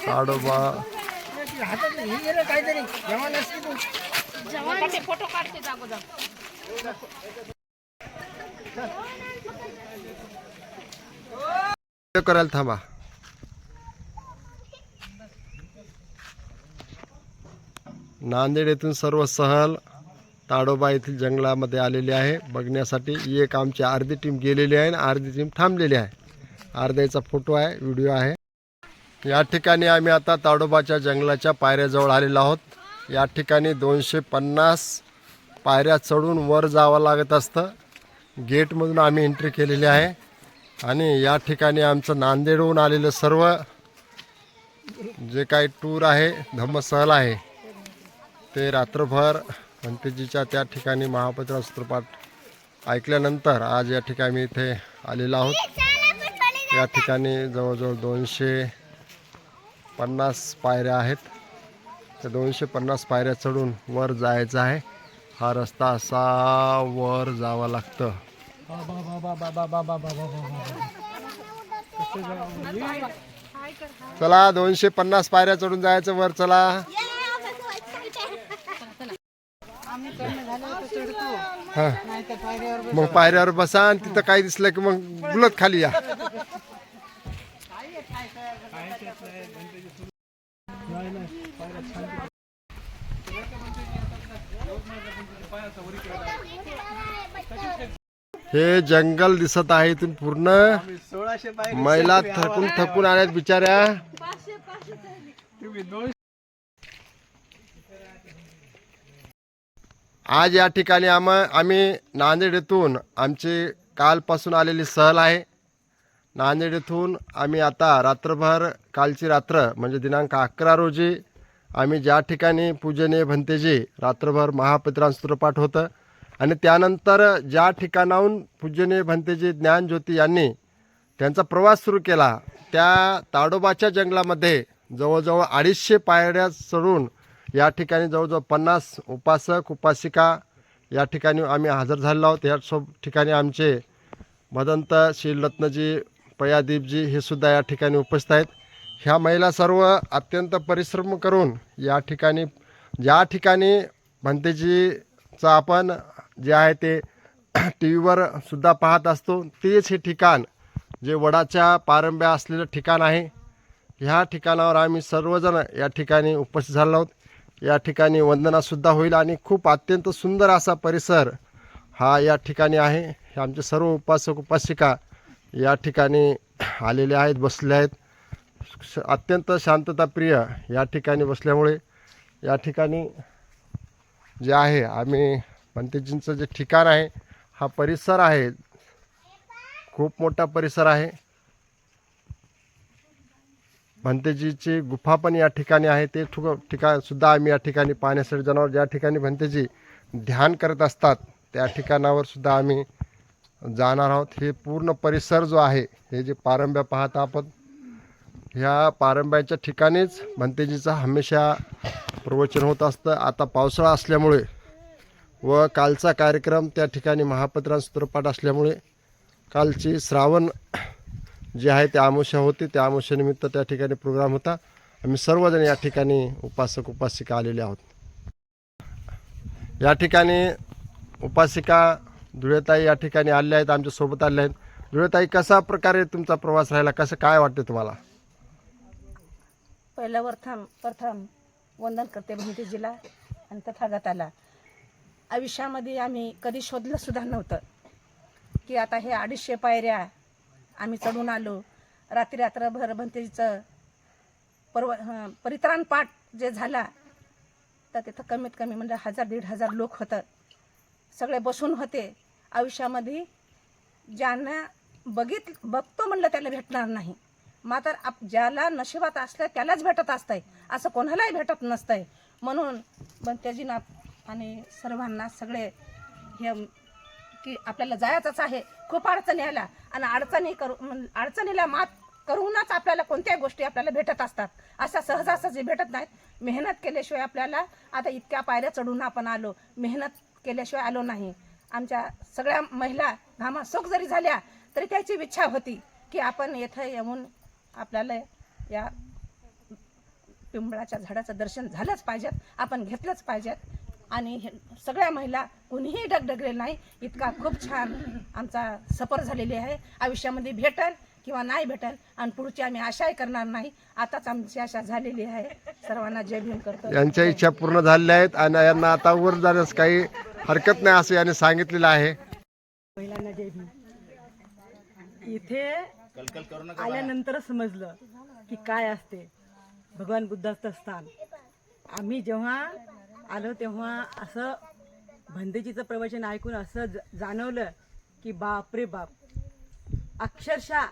Tadoba photo काढते जागोजाग. करायला थांबा. नांदेड येथून सर्व सहल ताडोबा येथील जंगलामध्ये आलेली आहे बघण्यासाठी. एक आमची अर्धी टीम गेलेली आहे आणि अर्धी टीम थांबलेली आहे. अर्ध्याचा फोटो आहे, व्हिडिओ आहे. या ठिकाणी आम्ही आता ताडोबाच्या जंगलाच्या पायऱ्याजवळ आलेलो आहोत. या ठिकाणी 250 पायऱ्या चढून वर जावं लागत असतं. गेटमधून आम्ही एंट्री केलेली आहे आणि या ठिकाणी आमचं नांदेडहून आलेलं सर्व जे काही टूर आहे, धम्मसहल आहे, ते रात्रभर गणपतीजीच्या त्या ठिकाणी महापत्र सूत्रपाठ ऐकल्यानंतर आज या ठिकाणी इथे आलेलो आहोत. या ठिकाणी जवळजवळ 250 पायऱ्या आहेत. त्या 250 पायऱ्या चढून वर जायचं आहे. हा रस्ता असा वर जावा लागतं. चला 250 पायऱ्या चढून जायचं वर. चला मग पायऱ्यावर बसा आणि तिथं काय दिसलं की मग बुलत खाली या. हे जंगल दिसत आहे इथून पूर्ण. महिला थकून थकून आल्यात बिचाऱ्या. आज या ठिकाणी आम्ही नांदेड येथून आमची कालपासून आलेली सहल आहे. नांदेड येथून आम्ही आता रात्रभर, कालची रात्र म्हणजे दिनांक 11 रोजी आम्ही ज्या ठिकाणी पूजनीय भंतेजी रात्रभर महापत्रान सूत्रपाठ होतं आणि त्यानंतर ज्या ठिकाणाहून पूजनीय भंतेजी ज्ञानज्योती यांनी त्यांचा प्रवास सुरू केला त्या ताडोबाच्या जंगलामध्ये जवळजवळ 250 पायऱ्या चढून या ठिकाणी जवळजवळ 50 उपासक उपासिका या ठिकाणी आम्ही हजर झालेलो आहोत. या ठिकाणी आमचे भदंत श्रीरत्नजी, पयादीपजी हे सुद्धा या ठिकाणी उपस्थित आहेत. ह्या महिला सर्व अत्यंत परिश्रम करून या ठिकाणी ज्या ठिकाणी भंतेजीचं आपण जे आहे ते टी व्हीवर सुद्धा पाहत असतो तेच हे ठिकाण जे वडाच्या पारंब्या असलेलं ठिकाण आहे. ह्या ठिकाणावर आम्ही सर्वजण या ठिकाणी उपस्थित झालो आहोत. या ठिकाणी वंदनासुद्धा होईल आणि खूप अत्यंत सुंदर असा परिसर हा या ठिकाणी आहे. हे आमचे सर्व उपासक उपासिका या ठिकाणी आलेले आहेत, बसले आहेत. अत्यंत शांतताप्रिय या ठिकाणी बसल्यामुळे या ठिकाणी जे आहे आम्ही भंतेजींचं जे ठिकाण आहे हा परिसर आहे, खूप मोठा परिसर आहे. भंतेजीची गुफा पण या ठिकाणी आहे. ते ठिकाण सुद्धा आम्ही या ठिकाणी पाहण्यासाठी जाणार. ज्या ठिकाणी भंतेजी ध्यान करत असतात त्या ठिकाणावर सुद्धा आम्ही जाणार आहोत. हे पूर्ण परिसर जो आहे, हे जे पारंब्या पाहता आपण, ह्या पारंब्याच्या ठिकाणीच भंतेजीचा हमेशा प्रवचन होत असतं. आता पावसाळा असल्यामुळे व कालचा कार्यक्रम त्या ठिकाणी महापत्रान सूत्रपाठ असल्यामुळे कालची श्रावण जे आहे ते अमावस्या होती, त्या अमावस्येनिमित्त त्या ठिकाणी प्रोग्राम होता. आम्ही सर्वजण या ठिकाणी उपासक उपासिका आलेले आहोत. या ठिकाणी उपासिका धुळेताई या ठिकाणी आलेल्या आहेत, आमच्यासोबत आलेल्या आहेत. धुळेताई, कसा प्रकारे तुमचा प्रवास राहिला, कसं काय वाटते तुम्हाला? पहिलं प्रथम वंदन करते भंतेजीला आणि तथागताला. आयुष्यामध्ये आम्ही कधी शोधलं सुद्धा नव्हतं की आता हे 250 पायऱ्या आम्ही चढून आलो. रात्रभर भंतेजीचं परित्राण पाठ जे झाला तर तिथं कमीत कमी म्हणजे 1000-1500 लोक होतं. सगळे बसून होते. आयुष्यामध्ये ज्यांना बघतो म्हणलं त्याला भेटणार नाही, मात्र ज्याला नशिबात असलं त्यालाच भेटत असतंय, असं कोणालाही भेटत नसतंय. म्हणून भंतेजींना आणि सर्वांना सगळे हे की आपल्याला जायचंच आहे. खूप अडचणी आल्या आणि अडचणीला मात करूनच आपल्याला कोणत्याही गोष्टी आपल्याला भेटत असतात. अशा सहजासहजी भेटत नाहीत. मेहनत केल्याशिवाय आपल्याला, आता इतक्या पायऱ्या चढून आपण आलो, मेहनत केल्याशिवाय आलो नाही. आमच्या सगळ्या महिला घामासोक जरी झाल्या तरी त्याची इच्छा होती की आपण येथं येऊन आपल्याला या पिंपळाच्या झाडाचं दर्शन झालंच पाहिजेत, आपण घेतलंच पाहिजेत. आणि सगळ्या महिला कुणीही डगडगलेलं नाही. इतका खूप छान आमचा सफर झालेली आहे. आयुष्यामध्ये भेटल किंवा नाही भेटल आणि पुढची आम्ही आशाही करणार नाही. आताच आमची आशा झालेली आहे. सर्वांना जय भीम करतो. यांच्या इच्छा पूर्ण झालेल्या आहेत आणि यांना आता वर जाण्यास काही हरकत नाही असं याने सांगितलेलं आहे. महिलांना जय भीम. इथे आल्यानंतर समजलं की काय असते भगवान बुद्धाचं स्थान. आम्ही जेव्हा आलो तेव्हा असं भंतेजीचं प्रवचन ऐकून असं जाणवलं की बाप रे बाप, अक्षरशः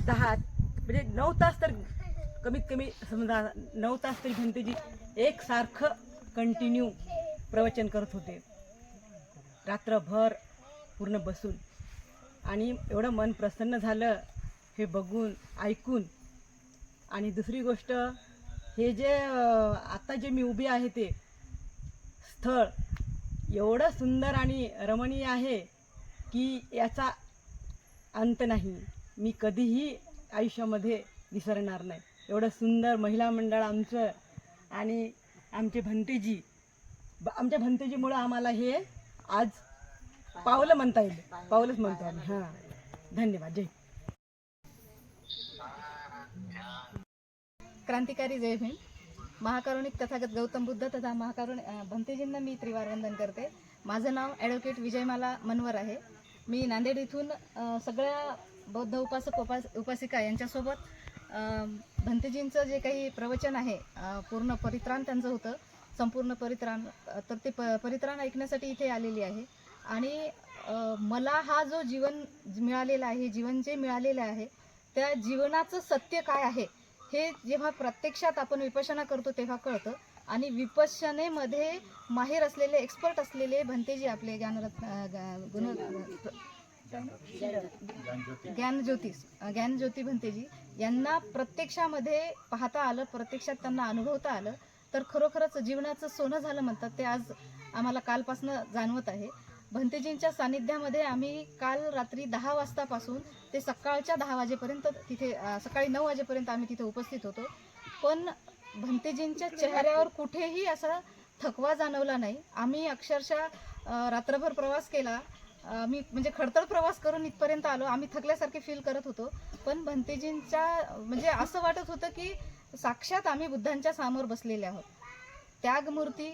9 तास तर कमीत कमी समजा 9 तास तरी भंतेजी एकसारखं कंटिन्यू प्रवचन करत होते, रात्रभर पूर्ण बसून. आणि एवढं मन प्रसन्न झालं हे बघून ऐकून. आणि दुसरी गोष्ट, हे जे आता जे मी उभी आहे ते स्थळ एवढं सुंदर आणि रमणीय आहे की याचा अंत नाही. मी कधीही आयुष्यामध्ये विसरणार नाही. एवढं सुंदर महिला मंडळ आमचं आणि आमचे भंतेजी, आमच्या भंतेजीमुळं आम्हाला हे आज पावलं म्हणता येईल, पावलंच म्हणतो आम्ही. हां, धन्यवाद. जय. क्रांतिकारी जय भीम. महाकारुणिक तथागत गौतम बुद्ध तथा भंतेजींना मी त्रिवार वंदन करते. माझं नाव ॲडव्होकेट विजयमाला मनवर आहे. मी नांदेड इथून सगळ्या बौद्ध उपासिका यांच्यासोबत भंतेजींचं जे काही प्रवचन आहे, पूर्ण परित्राण त्यांचं होतं, संपूर्ण परित्राण, तर ते परित्राण ऐकण्यासाठी इथे आलेली आहे. आणि मला हा जो जीवन मिळालेला आहे, जीवन जे मिळालेलं आहे, त्या जीवनाचं सत्य काय आहे हे जेव्हा प्रत्यक्षात आपण विपश्यना करतो तेव्हा कळतं. आणि विपश्यनेमध्ये माहेर असलेले, एक्सपर्ट असलेले भंतेजी आपले ज्ञानज्योती भंतेजी यांना प्रत्यक्षामध्ये पाहता आलं, प्रत्यक्षात त्यांना अनुभवता आलं, तर खरोखरच जीवनाचं सोनं झालं म्हणतात ते आज आम्हाला कालपासनं जाणवत आहे. भंतेजींच्या सानिध्यामध्ये आम्ही काल रात्री 10 वाजतापासून ते सकाळच्या 10 वाजेपर्यंत तिथे, सकाळी 9 वाजेपर्यंत आम्ही तिथे उपस्थित होतो. पण भंतेजींच्या चेहऱ्यावर कुठेही असा थकवा जाणवला नाही. आम्ही अक्षरशः रात्रभर प्रवास केला. मी म्हणजे खडतर प्रवास करून इथपर्यंत आलो. आम्ही थकल्यासारखे फील करत होतो. पण भंतेजींच्या म्हणजे असं वाटत होतं की साक्षात आम्ही बुद्धांच्या समोर बसलेले आहोत. त्यागमूर्ती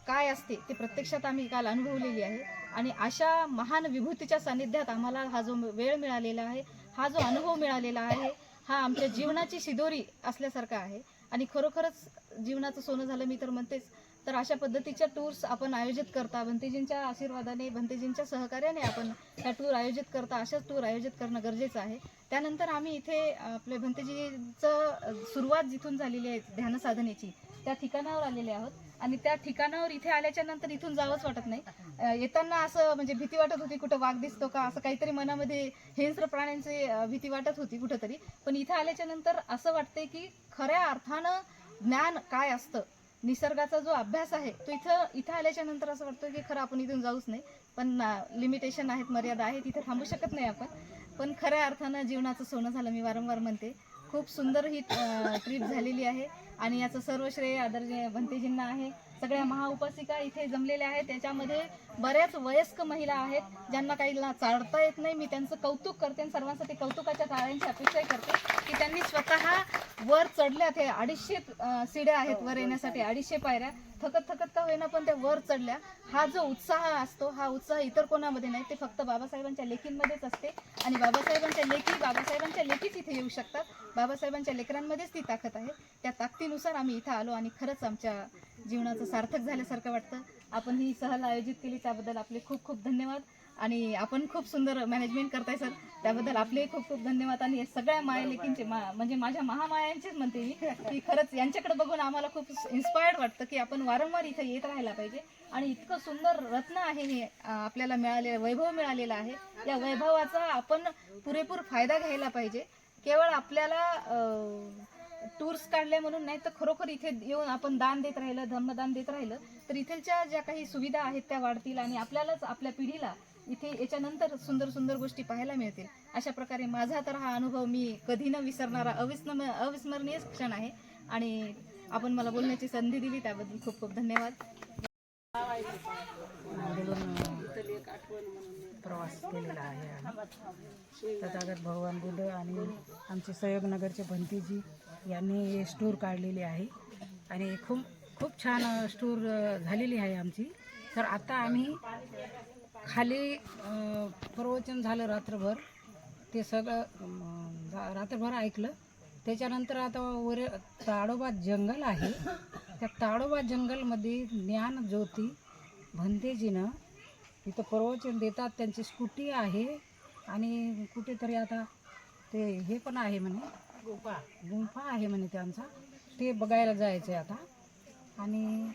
काय असते ते प्रत्यक्षात आम्ही काल अनुभवलेली आहे. आणि अशा महान विभूतीच्या सानिध्यात आम्हाला हा जो वेळ मिळालेला आहे, हा जो अनुभव मिळालेला आहे, हा आमच्या जीवनाची शिदोरी असल्यासारखा आहे. आणि खरोखरच जीवनाचं सोनं झालं मी तर म्हणतेच. तर अशा पद्धतीच्या टूर्स आपण आयोजित करता, भंतेजींच्या आशीर्वादाने, भंतेजींच्या सहकार्याने आपण ह्या टूर आयोजित करता. अशाच टूर आयोजित करणं गरजेचं आहे. त्यानंतर आम्ही इथे आपले भंतेजीचं सुरुवात जिथून झालेली आहे ध्यानसाधनेची, त्या ठिकाणावर आलेले आहोत. आणि त्या ठिकाणावर इथे आल्याच्या नंतर इथून जावंच वाटत नाही. येताना असं म्हणजे भीती वाटत होती, कुठं वाघ दिसतो का, असं काहीतरी मनामध्ये हिंस्र प्राण्यांची भीती वाटत होती कुठंतरी. पण इथे आल्याच्या नंतर असं वाटतंय की खऱ्या अर्थानं ज्ञान काय असतं, निसर्गाचा जो अभ्यास आहे तो इथं आल्याच्या नंतर असं वाटतं की खरं आपण इथून जाऊच नाही. पण लिमिटेशन आहेत, मर्यादा आहेत, इथे थांबू शकत नाही आपण. पण खऱ्या अर्थानं जीवनाचं सोनं झालं मी वारंवार म्हणते. खूप सुंदर ही ट्रिप झालेली आहे. आणि याचं सर्व श्रेय आदरणीय भंतेजींना आहे. सगळ्या महाउपासिका इथे जमलेल्या आहेत. त्याच्यामध्ये बऱ्याच वयस्क महिला आहेत ज्यांना काहीला चालता येत नाही. मी त्यांचं कौतुक करते आणि सर्वांसाठी कौतुकाच्या टाळ्यांची अपेक्षाही करते की त्यांनी स्वतः वर चढल्यात. हे 250 शिड्या आहेत वर येण्यासाठी, 250 पायऱ्या. थकत का होईना पण त्या वर चढल्या. हा जो उत्साह असतो, हा उत्साह इतर कोणामध्ये नाही, ते फक्त बाबासाहेबांच्या लेखींमध्येच असते. आणि बाबासाहेबांच्या लेखीच इथे येऊ शकतात. बाबासाहेबांच्या लेकरांमध्येच ती ताकद आहे. त्या ताकदीनुसार आम्ही इथं आलो आणि खरंच आमच्या जीवनाचं सार्थक झाल्यासारखं वाटतं. आपण ही सहल आयोजित केली त्याबद्दल आपले खूप खूप धन्यवाद. आणि आपण खूप सुंदर मॅनेजमेंट करताय सर, त्याबद्दल आपले खूप खूप धन्यवाद. आणि सगळ्या मायालेकींचे म्हणजे माझ्या महामायांचेच म्हणते मी की खरंच यांच्याकडे बघून आम्हाला खूप इन्स्पायर्ड वाटतं की आपण वारंवार इथं येत राहायला पाहिजे. आणि इतकं सुंदर रत्न आहे हे आपल्याला मिळालेलं वैभव मिळालेलं आहे. या वैभवाचा आपण पुरेपूर फायदा घ्यायला पाहिजे. केवळ आपल्याला टूर्स काढले म्हणून नाही, तर खरोखर इथे येऊन आपण दान देत राहिलं, धम्मदान देत राहिलं, तर इथलच्या ज्या काही सुविधा आहेत त्या वाढतील. आणि आपल्यालाच, आपल्या पिढीला इथे याच्यानंतर सुंदर सुंदर गोष्टी पाहायला मिळतील. अशा प्रकारे माझा तर हा अनुभव मी कधी न विसरणारा अविस्मरणीय क्षण आहे. आणि आपण मला बोलण्याची संधी दिली त्याबद्दल खूप खूप धन्यवाद. प्रवास केलेला आहे आम्ही. तथागत भगवान बुद्ध आणि आमचे सहयोगनगरचे भंतीजी यांनी हे स्टोर काढलेले आहे आणि खूप खूप छान स्टोर झालेली आहे आमची. तर आता आम्ही खाली प्रवचन झालं रात्रभर, ते सगळं रात्रभर ऐकलं. त्याच्यानंतर आता वर ताडोबा जंगल आहे, त्या ताडोबा जंगलमध्ये ज्ञानज्योती भंतेजीनं इथं प्रवचन देतात. त्यांची स्कूटी आहे आणि कुठेतरी आता ते हे पण आहे म्हणे, गुंफा आहे म्हणे त्यांचा, ते बघायला जायचं आहे आता. आणि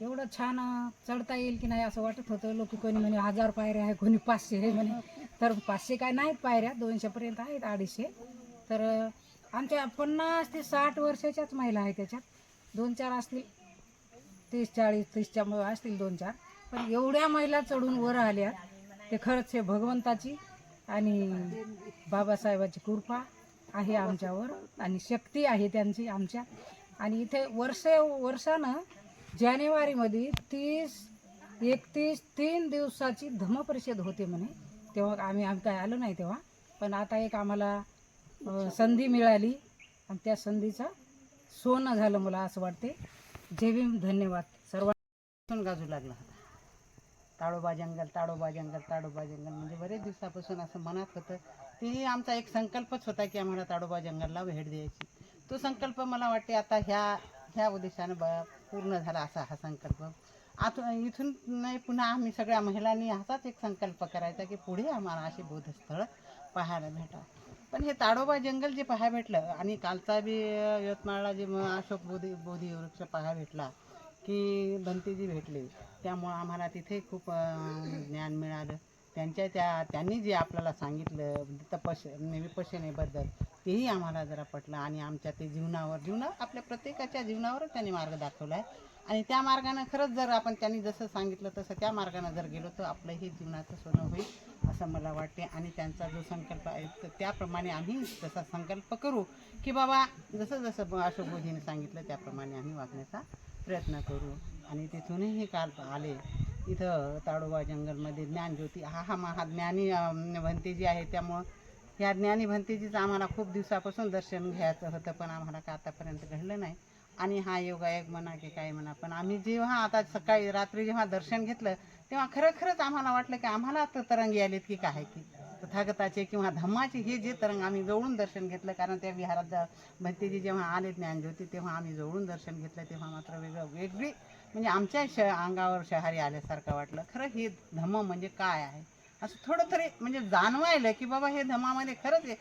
एवढं छान चढता येईल की नाही असं वाटत होतं. लोक कोणी म्हणे 1000 पायऱ्या आहे, कोणी 500 आहे म्हणे. तर 500 काय नाहीत पायऱ्या, 200पर्यंत आहेत, 250. तर आमच्या 50 ते 60 वर्षाच्याच महिला आहेत त्याच्यात, 2-4 असतील, 30-40, 30च्या असतील 2-4. पण एवढ्या महिला चढून वर आल्या, ते खरंच हे भगवंताची आणि बाबासाहेबाची कृपा आहे आमच्यावर आणि शक्ती आहे त्यांची आमच्या. आणि इथे वर्षानं जानेवारीमध्ये 30-31 3 दिवसाची धम्मपरिषद होते म्हणे. तेव्हा आम्ही काय आलो नाही तेव्हा, पण आता एक आम्हाला संधी मिळाली आणि त्या संधीचं सोनं झालं मला असं वाटते. जय भीम, धन्यवाद सर्वांना. गाजू लागला होता ताडोबा जंगल, ताडोबा जंगल, ताडोबा जंगल. म्हणजे बरेच दिवसापासून असं मनात होतं. तेही आमचा एक संकल्पच होता की आम्हाला ताडोबा जंगलला भेट द्यायची. तो संकल्प मला वाटते आता ह्या उद्देशानं पूर्ण झाला असा हा संकल्प. इथून नाही पुन्हा आम्ही सगळ्या महिलांनी असाच एक संकल्प करायचा की पुढे आम्हाला अशी बौद्धस्थळं पाहायला भेटा. पण हे ताडोबा जंगल जे पाहायला भेटलं आणि कालचा बी यवतमाळला जे अशोक बोधी वृक्ष पाहायला भेटला की भंतेजी भेटले, त्यामुळं आम्हाला तिथे खूप ज्ञान मिळालं. त्यांनी जे आपल्याला सांगितलं विपश्यनेबद्दल तेही आम्हाला जरा पटलं आणि आमच्या ते आपल्या प्रत्येकाच्या जीवनावरच त्यांनी मार्ग दाखवला आहे. आणि त्या मार्गानं खरंच जर आपण त्यांनी जसं सांगितलं तसं त्या मार्गानं जर गेलो तर आपलंही जीवनाचं सोनं होईल असं मला वाटते. आणि त्यांचा जो संकल्प आहे तर त्याप्रमाणे आम्ही तसा संकल्प करू की बाबा जसं अशोक बोधीने सांगितलं त्याप्रमाणे आम्ही वागण्याचा प्रयत्न करू. आणि तिथूनही काल आले इथं ताडोबा जंगलमध्ये ज्ञानज्योती हा महाज्ञानी भंतेजी आहे. त्यामुळं ह्या ज्ञानी भंतेजीचं आम्हाला खूप दिवसापासून दर्शन घ्यायचं होतं, पण आम्हाला का आतापर्यंत घडलं नाही. आणि हा योगायोग म्हणा की काय म्हणा, पण आम्ही जेव्हा आता सकाळी रात्री जेव्हा दर्शन घेतलं तेव्हा खरंच आम्हाला वाटलं की आम्हाला तर तरंगी आलेत की काय की तथागताचे किंवा धम्माचे हे जे तरंग आम्ही जवळून दर्शन घेतलं. कारण त्या विहारात भंतेजी जेव्हा आले ज्ञानज्योती तेव्हा आम्ही जवळून दर्शन घेतलं, तेव्हा मात्र वेगळी म्हणजे आमच्या अंगावर शहारी आल्यासारखं वाटलं. खरं हे धम्म म्हणजे काय आहे असं थोडं तरी म्हणजे जाणवायलं की बाबा हे धम्मामध्ये खरंच आहे.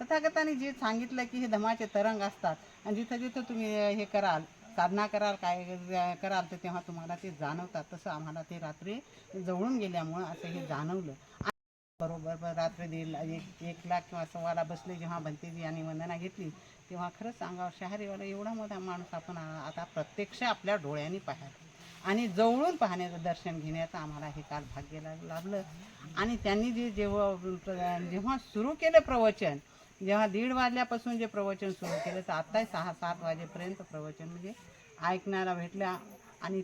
तथागतांनी जे सांगितलं की हे धम्माचे तरंग असतात आणि जिथं तुम्ही हे कराल, साधना कराल, काय कराल तर तेव्हा तुम्हाला ते जाणवतात. तसं आम्हाला ते रात्री जवळून गेल्यामुळं असं हे जाणवलं. बरोबर रात्री 1 लाख किंवा 1.25 लाख बसले जेव्हा भंतेजी आणि वंदना घेतली तेव्हा खरंच अंगावर शहारीवाला एवढा मोठा माणूस आपण आता प्रत्यक्ष आपल्या डोळ्यांनी पाहायला आणि जवळून पाहण्याचं दर्शन घेण्याचं आम्हाला हे काल भाग्य लाभलं. आणि त्यांनी जेव्हा सुरू केलं प्रवचन, जेव्हा 1:30 वाजल्यापासून जे प्रवचन सुरू केलं तर आत्ताही 6-7 वाजेपर्यंत प्रवचन म्हणजे ऐकण्याला भेटलं. आणि